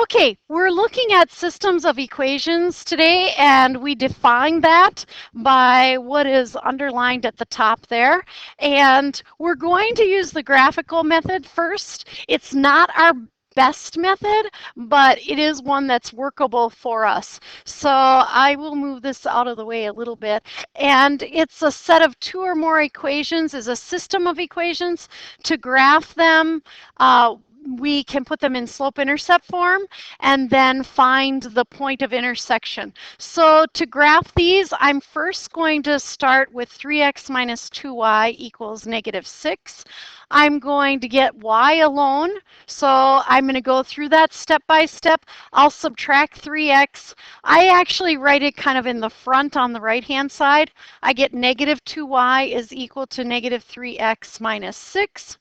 Okay, we're looking at systems of equations today, and we define that by what is underlined at the top there. And we're going to use the graphical method first. It's not our best method, but it is one that's workable for us. So I will move this out of the way a little bit. And it's a set of two or more equations, is a system of equations. To graph them, we can put them in slope-intercept form and then find the point of intersection. So to graph these, I'm first going to start with 3x minus 2y equals -6. I'm going to get y alone, so I'm going to go through that step by step. I'll subtract 3x. I actually write it kind of in the front on the right-hand side. I get -2y is equal to -3x minus 6.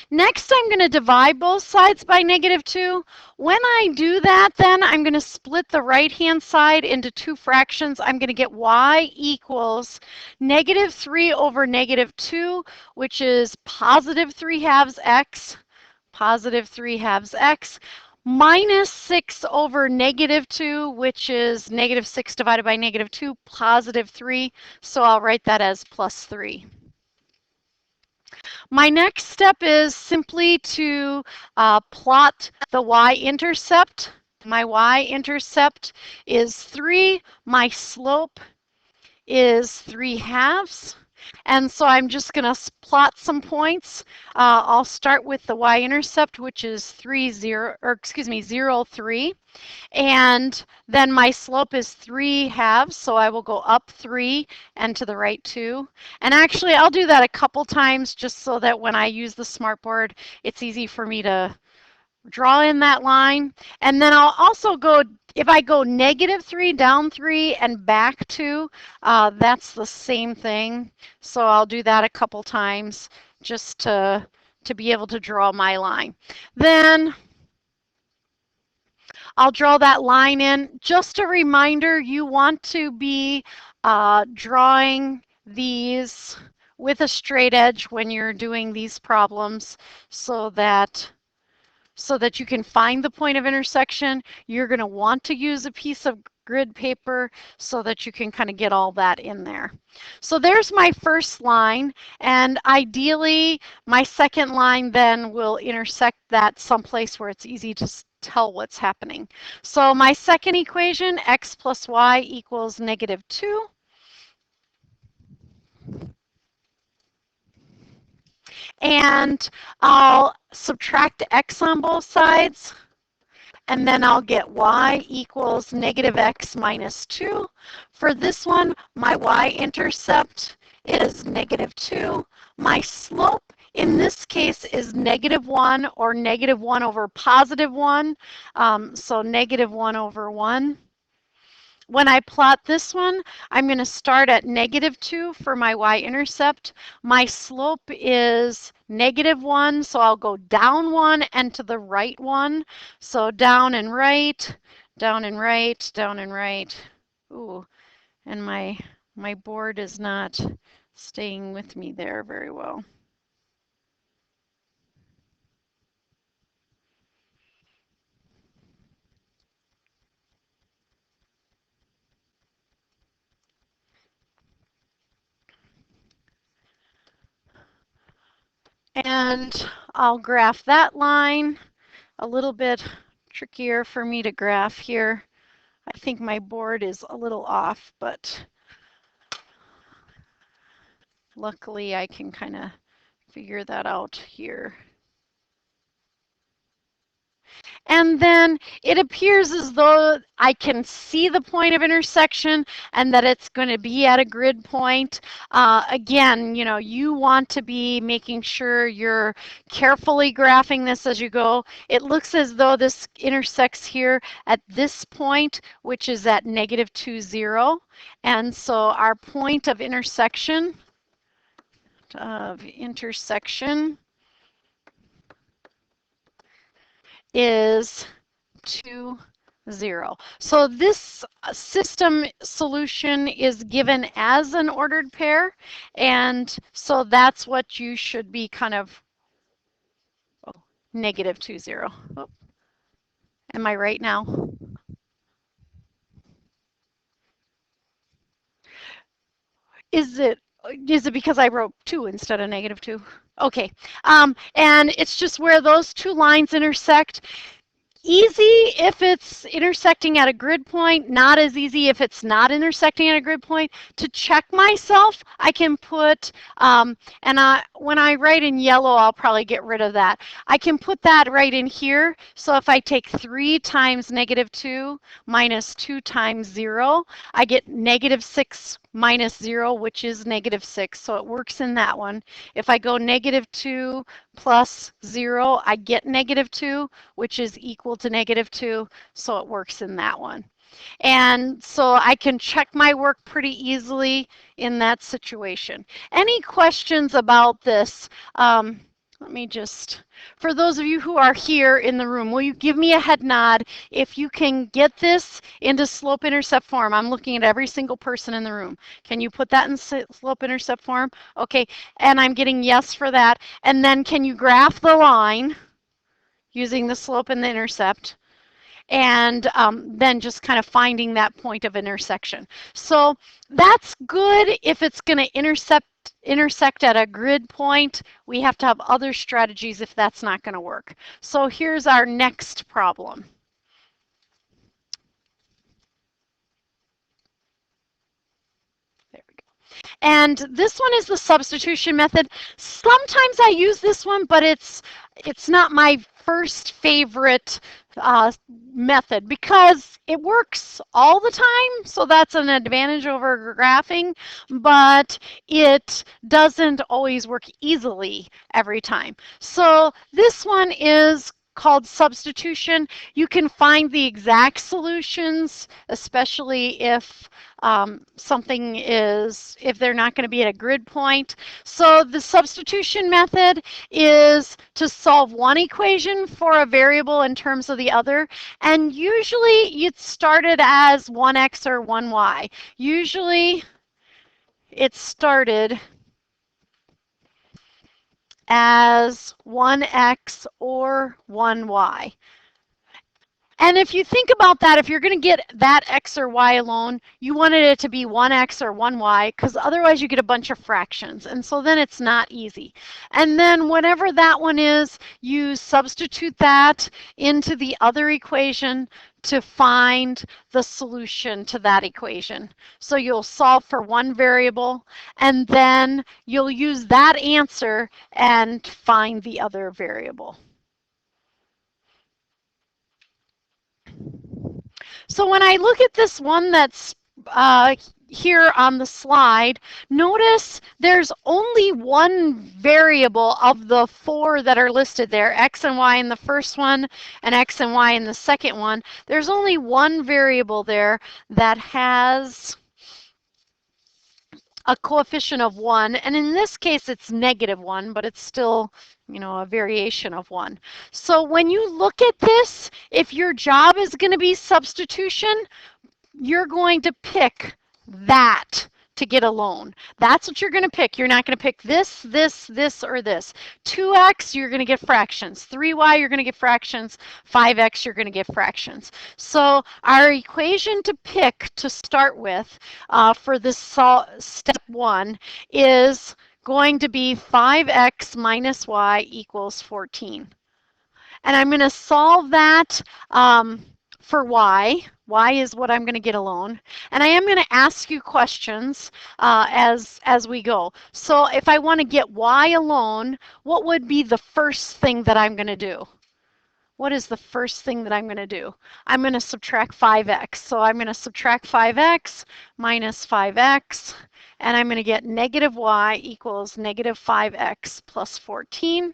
Next, I'm going to divide both sides by -2. When I do that, then I'm going to split the right-hand side into two fractions. I'm going to get y equals -3 over -2, which is +3/2 x, +3/2 x, minus 6 over -2, which is -6 divided by -2, +3. So I'll write that as +3. My next step is simply to plot the y-intercept. My y-intercept is 3. My slope is 3/2. And so I'm just going to plot some points. I'll start with the y-intercept, which is 0, 3. And then my slope is 3/2, so I will go up 3 and to the right 2. And actually, I'll do that a couple times just so that when I use the smartboard, it's easy for me to draw in that line. And then I'll also go, if I go -3, down 3, and back 2, that's the same thing. So I'll do that a couple times just to be able to draw my line. Then I'll draw that line in. Just a reminder, you want to be drawing these with a straight edge when you're doing these problems so that you can find the point of intersection. You're going to want to use a piece of grid paper so that you can kind of get all that in there. So there's my first line, and ideally my second line then will intersect that someplace where it's easy to tell what's happening. So my second equation, x plus y equals -2. And I'll subtract x on both sides. And then I'll get y equals -x minus 2. For this one, my y-intercept is -2. My slope in this case is -1 or -1 over +1. So -1 over 1. When I plot this one, I'm going to start at -2 for my y-intercept. My slope is -1, so I'll go down 1 and to the right 1. So down and right, down and right, down and right. Ooh, and my board is not staying with me there very well. And I'll graph that line. A little bit trickier for me to graph here. I think my board is a little off, but luckily I can kind of figure that out here. And then it appears as though I can see the point of intersection and that it's going to be at a grid point. Again, you want to be making sure you're carefully graphing this as you go. It looks as though this intersects here at this point, which is at -2, 0. And so our point of intersection is 2, 0. So this system solution is given as an ordered pair, and so that's what you should be kind of -2, 0. Oh. Am I right now? Is it is it because I wrote 2 instead of -2? Okay. And it's just where those two lines intersect. Easy if it's intersecting at a grid point, not as easy if it's not intersecting at a grid point. To check myself, I can put, when I write in yellow, I'll probably get rid of that. I can put that right in here. So if I take 3 times -2 minus 2 times 0, I get -6 minus 0, which is -6. So it works in that one. If I go -2 plus 0, I get -2, which is equal to -2, so it works in that one. And so I can check my work pretty easily in that situation. Any questions about this? Let me just, for those of you who are here in the room, will you give me a head nod if you can get this into slope-intercept form? I'm looking at every single person in the room. Can you put that in slope-intercept form? Okay, and I'm getting yes for that. And then can you graph the line using the slope and the intercept? And then just kind of finding that point of intersection. So that's good if it's going to intersect at a grid point. We have to have other strategies if that's not going to work. So here's our next problem. There we go. And this one is the substitution method. Sometimes I use this one, but it's not my first favorite method because it works all the time. So that's an advantage over graphing, but it doesn't always work easily every time. So this one is called substitution. You can find the exact solutions, especially if if they're not going to be at a grid point. So the substitution method is to solve one equation for a variable in terms of the other. And usually it started as 1x or 1y. Usually it started as 1x or 1y. And if you think about that, if you're going to get that x or y alone, you wanted it to be 1x or 1y, because otherwise you get a bunch of fractions. And so then it's not easy. And then whatever that one is, you substitute that into the other equation to find the solution to that equation. So you'll solve for one variable, and then you'll use that answer and find the other variable. So when I look at this one that's here on the slide, notice there's only one variable of the 4 that are listed there, x and y in the first one and x and y in the second one. There's only one variable there that has a coefficient of 1, and in this case it's -1, but it's still, a variation of 1. So when you look at this, if your job is going to be substitution, you're going to pick that to get a loan. That's what you're going to pick. You're not going to pick this, this, this, or this. 2x, you're going to get fractions. 3y, you're going to get fractions. 5x, you're going to get fractions. So our equation to pick to start with for this step 1 is going to be 5x minus y equals 14. And I'm going to solve that for y. Y is what I'm going to get alone. And I am going to ask you questions as we go. So if I want to get y alone, what would be the first thing that I'm going to do? What is the first thing that I'm going to do? I'm going to subtract 5x. So I'm going to subtract 5x minus 5x, and I'm going to get -y equals -5x plus 14.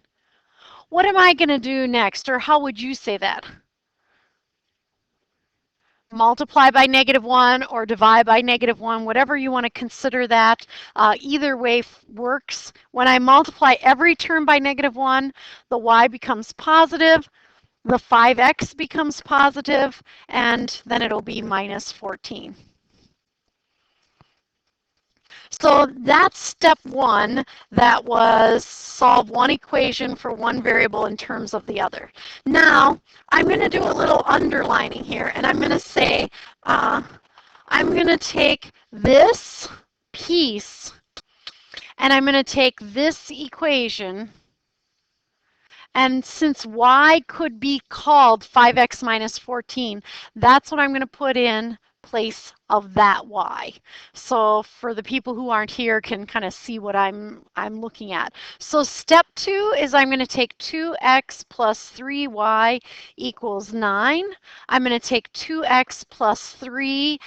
What am I going to do next, or how would you say that? Multiply by -1 or divide by -1, whatever you want to consider that. Either way works. When I multiply every term by -1, the y becomes positive, the 5x becomes positive, and then it'll be -14. So that's step one. That was solve one equation for one variable in terms of the other. Now, I'm going to do a little underlining here, and I'm going to say, I'm going to take this piece, and I'm going to take this equation, and since y could be called 5x minus 14, that's what I'm going to put in place of that y. So for the people who aren't here can kind of see what I'm looking at. So step two is I'm going to take 2x plus 3y equals 9. I'm going to take 2x plus 3.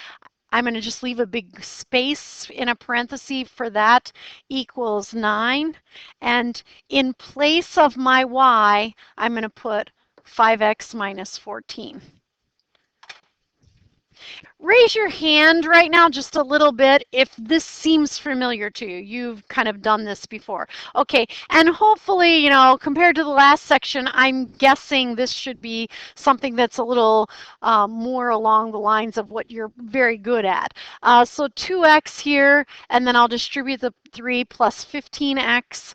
I'm going to just leave a big space in a parenthesis for that equals 9. And in place of my y, I'm going to put 5x minus 14. Raise your hand right now just a little bit if this seems familiar to you. You've kind of done this before. Okay, and hopefully, you know, compared to the last section, I'm guessing this should be something that's a little more along the lines of what you're very good at. So 2x here, and then I'll distribute the 3 plus 15x.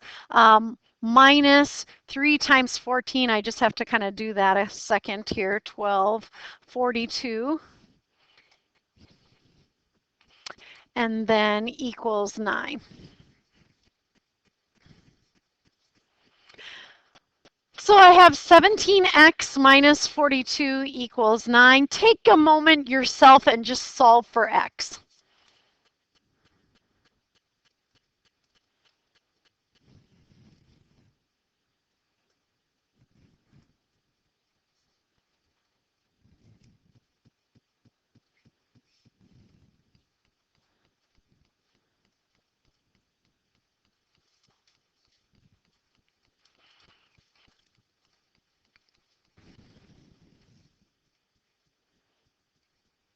Minus 3 times 14, I just have to kind of do that a second here, 12, 42. And then equals 9. So I have 17x minus 42 equals 9. Take a moment yourself and just solve for x.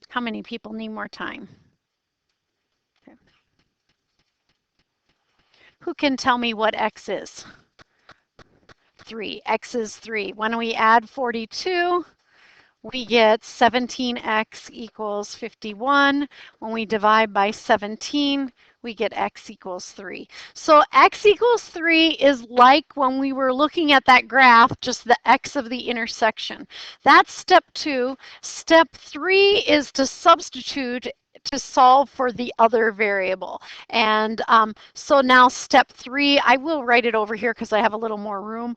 How many people need more time? Okay. Who can tell me what x is? 3. X is 3. When we add 42, we get 17x equals 51. When we divide by 17, we get x equals 3. So x equals 3 is like when we were looking at that graph, just the x of the intersection. That's step 2. Step 3 is to substitute to solve for the other variable. And so now step 3, I will write it over here because I have a little more room.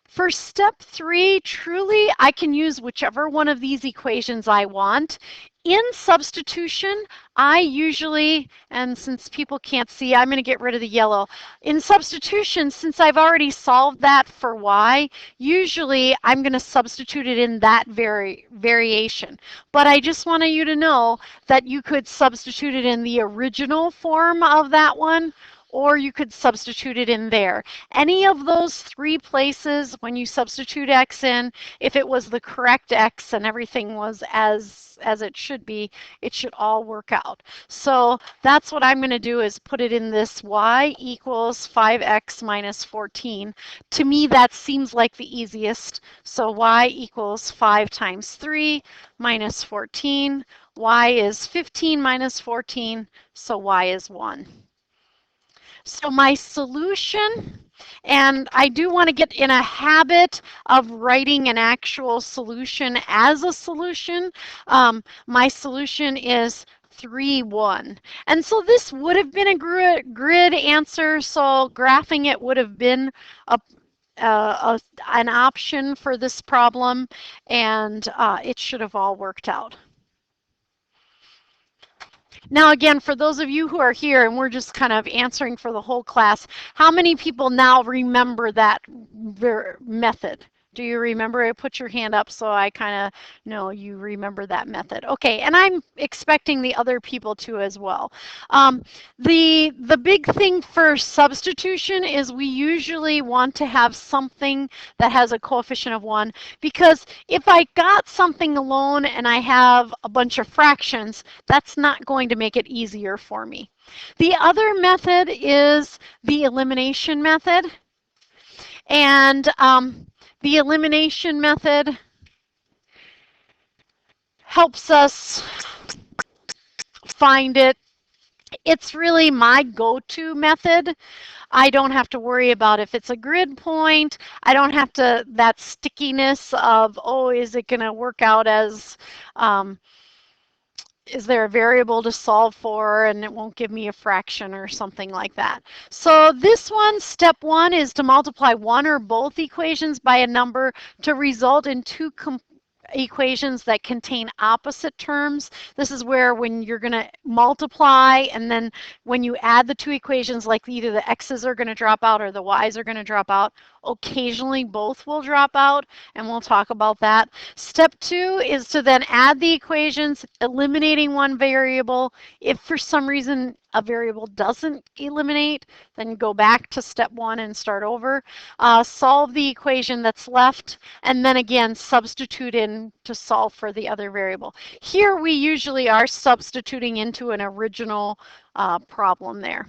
For step 3, truly, I can use whichever one of these equations I want. In substitution, I usually, and since people can't see, I'm going to get rid of the yellow. In substitution, since I've already solved that for y, usually I'm going to substitute it in that variation. But I just want you to know that you could substitute it in the original form of that one, or you could substitute it in there. Any of those 3 places, when you substitute x in, if it was the correct x and everything was as it should be, it should all work out. So that's what I'm going to do, is put it in this y equals 5x minus 14. To me, that seems like the easiest. So y equals 5 times 3 minus 14. Y is 15 minus 14, so y is 1. So my solution, and I do want to get in a habit of writing an actual solution as a solution. My solution is 3, 1. And so this would have been a grid answer, so graphing it would have been an option for this problem, and it should have all worked out. Now, again, for those of you who are here, and we're just kind of answering for the whole class, how many people now remember that method? Do you remember it? Put your hand up so I kind of know you remember that method. Okay, and I'm expecting the other people to as well. The big thing for substitution is we usually want to have something that has a coefficient of 1, because if I got something alone and I have a bunch of fractions, that's not going to make it easier for me. The other method is the elimination method. And the elimination method helps us find it It's really my go-to method. I don't have to worry about if it's a grid point. I don't have to, that stickiness of, oh, is it going to work out as, um, is there a variable to solve for and it won't give me a fraction or something like that. So this one, step one, is to multiply one or both equations by a number to result in two equations that contain opposite terms. This is where when you're going to multiply and then when you add the two equations, like either the x's are going to drop out or the y's are going to drop out. Occasionally both will drop out, and we'll talk about that. Step two is to then add the equations, eliminating one variable. If for some reason a variable doesn't eliminate, then go back to step one and start over. Solve the equation that's left, and then again substitute in to solve for the other variable. Here we usually are substituting into an original problem there.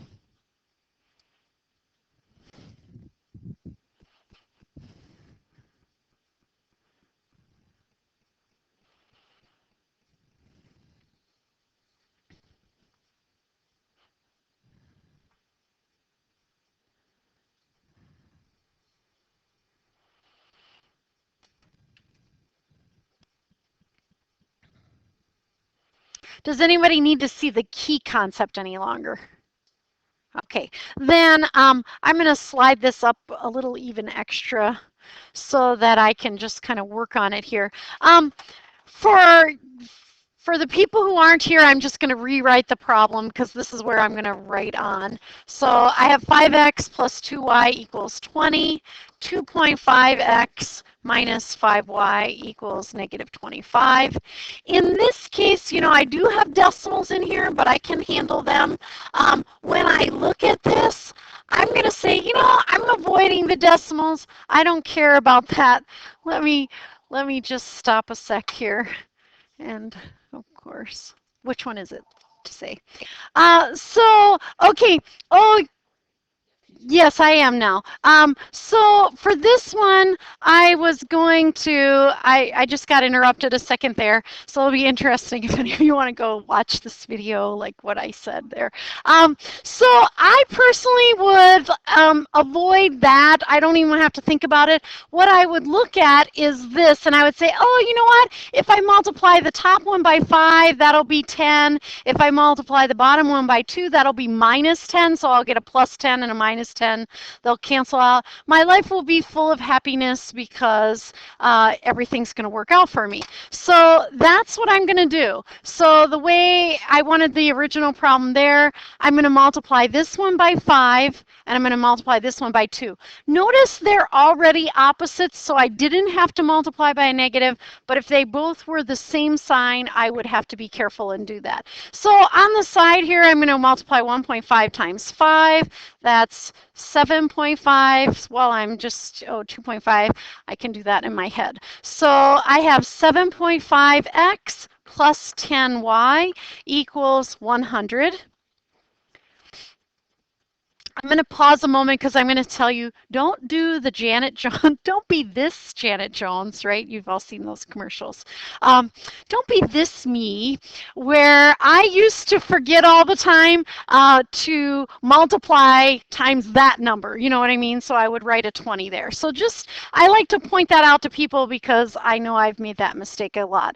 Does anybody need to see the key concept any longer? Okay, then I'm going to slide this up a little even extra so that I can just kind of work on it here. For for the people who aren't here, I'm just going to rewrite the problem because this is where I'm going to write on. So I have 5x plus 2y equals 20, 2.5x minus 5y equals negative 25. In this case, you know, I do have decimals in here, but I can handle them. When I look at this, I'm going to say, you know, I'm avoiding the decimals. I don't care about that. Let me just stop a sec here. And of course, which one is it to say? Okay. Oh, yes, I am now. So for this one, I was going to, I just got interrupted a second there. So it'll be interesting if any of you want to go watch this video, like what I said there. So I personally would avoid that. I don't even have to think about it. What I would look at is this, and I would say, oh, you know what? If I multiply the top one by 5, that'll be 10. If I multiply the bottom one by 2, that'll be minus 10. So I'll get a plus 10 and a minus 10. They'll cancel out. My life will be full of happiness because everything's going to work out for me. So that's what I'm going to do. So the way I wanted the original problem there, I'm going to multiply this one by 5, and I'm going to multiply this one by 2. Notice they're already opposites, so I didn't have to multiply by a negative, but if they both were the same sign, I would have to be careful and do that. So on the side here, I'm going to multiply 1.5 times 5. That's 7.5. Well, I'm just, 2.5. I can do that in my head. So I have 7.5x plus 10y equals 100. I'm going to pause a moment because I'm going to tell you, don't do the Janet Jones, don't be this Janet Jones, right? You've all seen those commercials. Don't be this me, where I used to forget all the time to multiply times that number, you know what I mean? So I would write a 20 there. So just, I like to point that out to people because I know I've made that mistake a lot.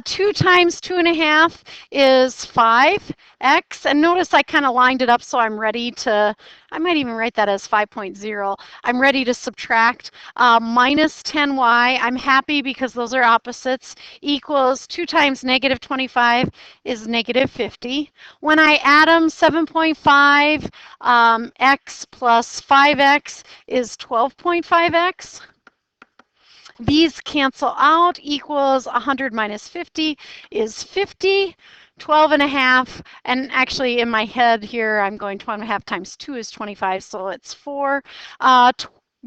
2 times 2.5 is 5x, and notice I kind of lined it up so I'm ready to, I might even write that as 5.0. I'm ready to subtract. Minus 10y, I'm happy because those are opposites, equals 2 times negative 25 is negative 50. When I add them, 7.5 x plus 5x is 12.5x. These cancel out, equals 100 minus 50 is 50. 12.5, and actually in my head here, I'm going 12.5 times 2 is 25, so it's 4.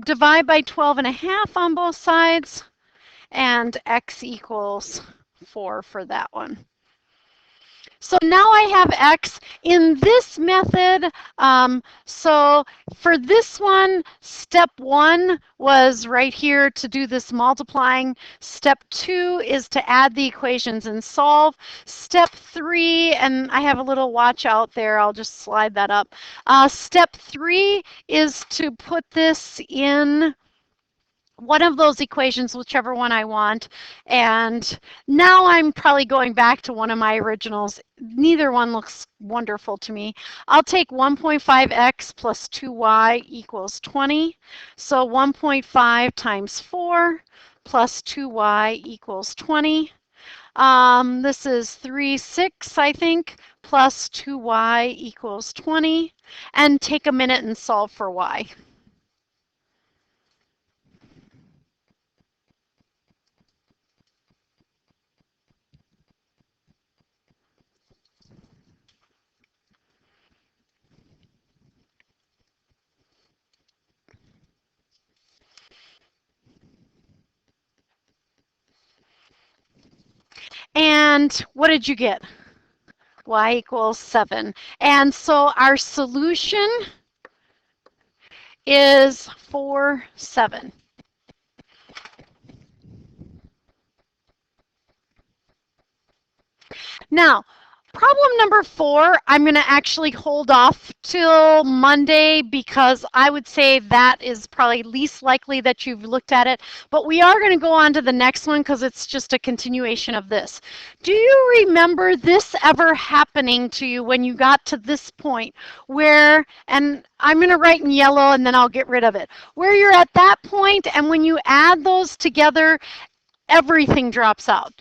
Divide by 12.5 on both sides, and x equals 4 for that one. So now I have x in this method. So for this one, step 1 was right here to do this multiplying. Step 2 is to add the equations and solve. Step 3, and I have a little watch out there, I'll just slide that up. Step 3 is to put this in one of those equations, whichever one I want. And now I'm probably going back to one of my originals. Neither one looks wonderful to me. I'll take 1.5x plus 2y equals 20. So 1.5 times 4 plus 2y equals 20. This is 3, 6, I think, plus 2y equals 20. And take a minute and solve for y. And what did you get? Y equals 7. And so our solution is 4, 7. Now, problem number 4, I'm going to actually hold off till Monday because I would say that is probably least likely that you've looked at it. But we are going to go on to the next one because it's just a continuation of this. Do you remember this ever happening to you when you got to this point where, and I'm going to write in yellow and then I'll get rid of it, where you're at that point and when you add those together, everything drops out?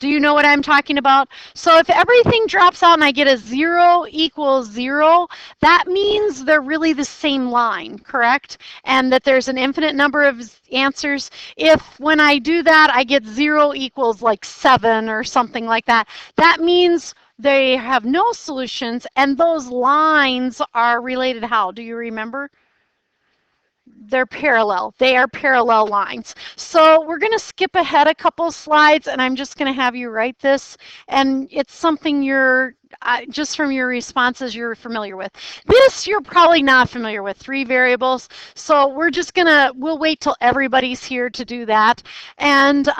Do you know what I'm talking about? So if everything drops out and I get a 0 equals 0, that means they're really the same line, correct? And that there's an infinite number of answers. If when I do that, I get 0 equals like 7 or something like that, that means they have no solutions, and those lines are related how? Do you remember? They're parallel. They are parallel lines. So we're going to skip ahead a couple slides, and I'm just going to have you write this. And it's something you're, just from your responses, you're familiar with. This you're probably not familiar with, 3 variables. So we're just going to, we'll wait till everybody's here to do that. And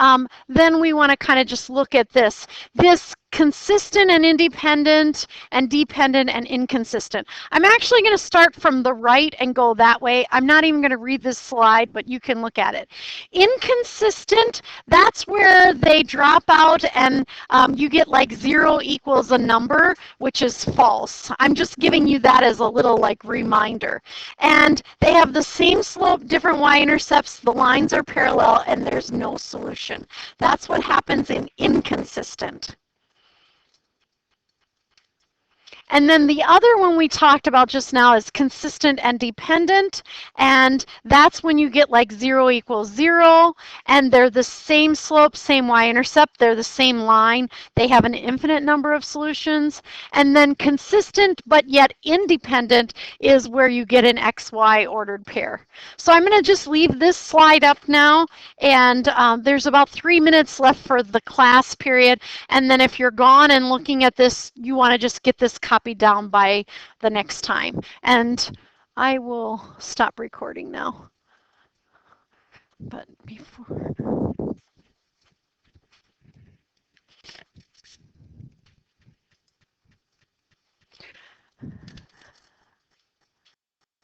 then we want to kind of just look at this. This consistent and independent and dependent and inconsistent. I'm actually going to start from the right and go that way. I'm not even going to read this slide, but you can look at it. Inconsistent, that's where they drop out and you get like 0 equals a number, which is false. I'm just giving you that as a little like reminder. And they have the same slope, different y-intercepts, the lines are parallel, and there's no solution. That's what happens in inconsistent. And then the other one we talked about just now is consistent and dependent, and that's when you get like 0 equals 0, and they're the same slope, same y-intercept, they're the same line, they have an infinite number of solutions. And then consistent but yet independent is where you get an xy ordered pair. So I'm going to just leave this slide up now, and there's about 3 minutes left for the class period, and then if you're gone and looking at this, you want to just get this copy down by the next time. And I will stop recording now. But before...